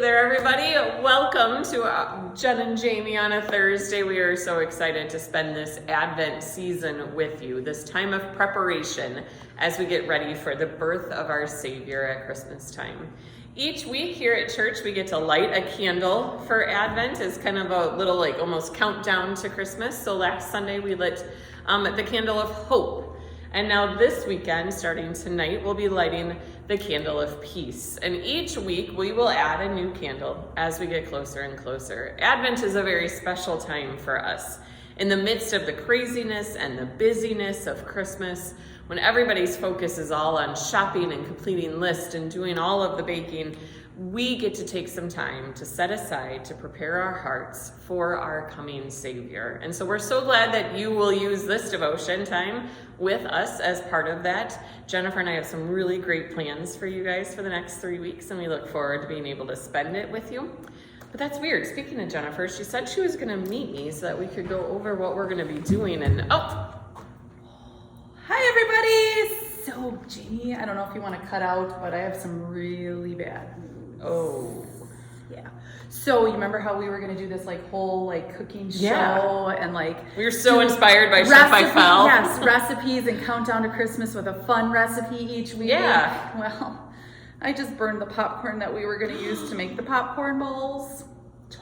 Hey there, everybody. Welcome to Jen and Jamie on a Thursday. We are so excited to spend this Advent season with you, this time of preparation as we get ready for the birth of our Savior at Christmas time. Each week here at church, we get to light a candle for Advent as kind of a little almost countdown to Christmas. So last Sunday, we lit the candle of hope. And now this weekend, starting tonight, we'll be lighting the candle of peace. And each week we will add a new candle as we get closer and closer. Advent is a very special time for us. In the midst of the craziness and the busyness of Christmas, when everybody's focus is all on shopping and completing lists and doing all of the baking, we get to take some time to set aside to prepare our hearts for our coming Savior. And so we're so glad that you will use this devotion time with us as part of that. Jennifer and I have some really great plans for you guys for the next 3 weeks, and we look forward to being able to spend it with you. But that's weird. Speaking of Jennifer, she said she was going to meet me so that we could go over what we're going to be doing. And Hi everybody! So Jamie, I don't know if you want to cut out, but I have some really bad news. Oh. Yeah. So you remember how we were going to do this whole cooking show and we were so inspired by Chef I Fell. Yes, recipes and countdown to Christmas with a fun recipe each week. Yeah. Well, I just burned the popcorn that we were going to use to make the popcorn balls.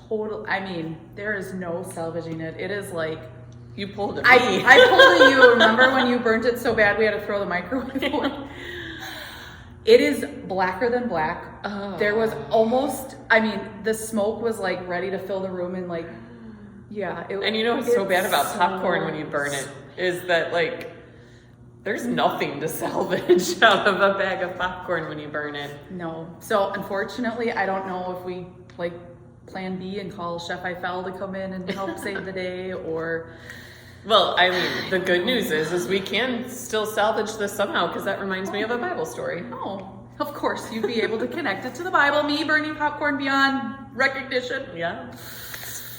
There is no salvaging it. It is You pulled it. I pulled a you. Remember when you burnt it so bad we had to throw the microwave away? It is blacker than black. Oh. There was almost, the smoke was ready to fill the room and And you know what's so bad about popcorn when you burn it is that there's nothing to salvage out of a bag of popcorn when you burn it. No. So unfortunately, I don't know if we plan B and call Chef I Fell to come in and help save the day or... Well, the good news is we can still salvage this somehow, because that reminds me of a Bible story. Oh, of course, you'd be able to connect it to the Bible. Me burning popcorn beyond recognition. Yeah.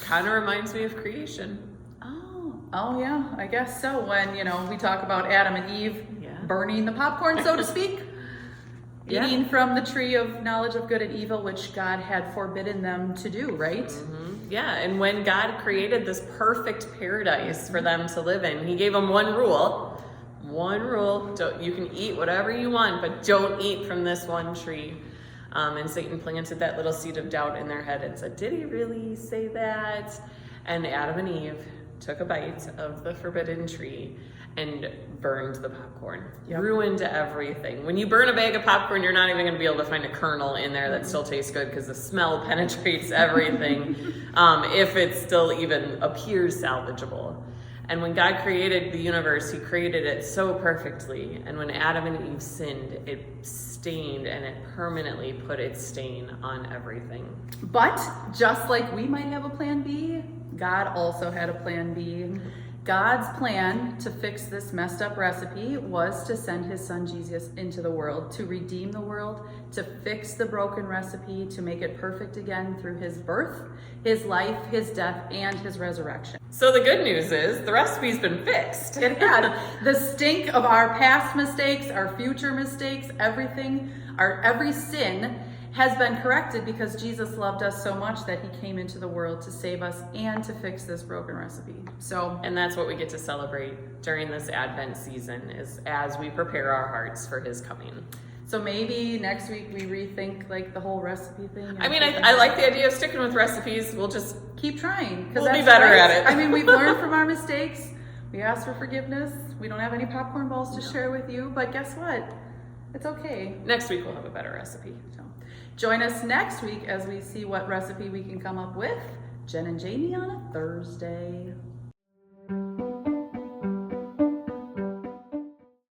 Kind of reminds me of creation. Oh yeah, I guess so. When, we talk about Adam and Eve burning the popcorn, so to speak. Eating from the tree of knowledge of good and evil, which God had forbidden them to do, right? Mm-hmm. Yeah, and when God created this perfect paradise for them to live in, he gave them one rule. You can eat whatever you want, but don't eat from this one tree. And Satan planted that little seed of doubt in their head and said, did he really say that? And Adam and Eve took a bite of the forbidden tree and burned the popcorn. Ruined everything. When you burn a bag of popcorn, you're not even going to be able to find a kernel in there that still tastes good, because the smell penetrates everything if it still even appears salvageable. And when God created the universe, he created it so perfectly. And when Adam and Eve sinned, it stained, and it permanently put its stain on everything. But just like we might have a plan B, God also had a plan B. God's plan to fix this messed up recipe was to send his son Jesus into the world, to redeem the world, to fix the broken recipe, to make it perfect again through his birth, his life, his death, and his resurrection. So the good news is the recipe's been fixed. It had. The stink of our past mistakes, our future mistakes, everything, every sin has been corrected, because Jesus loved us so much that he came into the world to save us and to fix this broken recipe. And that's what we get to celebrate during this Advent season, is as we prepare our hearts for his coming. So maybe next week we rethink the whole recipe thing. I like the idea of sticking with recipes. We'll just keep trying. We'll be better at it. We've learned from our mistakes. We asked for forgiveness. We don't have any popcorn balls to share with you, but guess what? It's okay. Next week we'll have a better recipe. So join us next week as we see what recipe we can come up with. Jen and Jamie on a Thursday.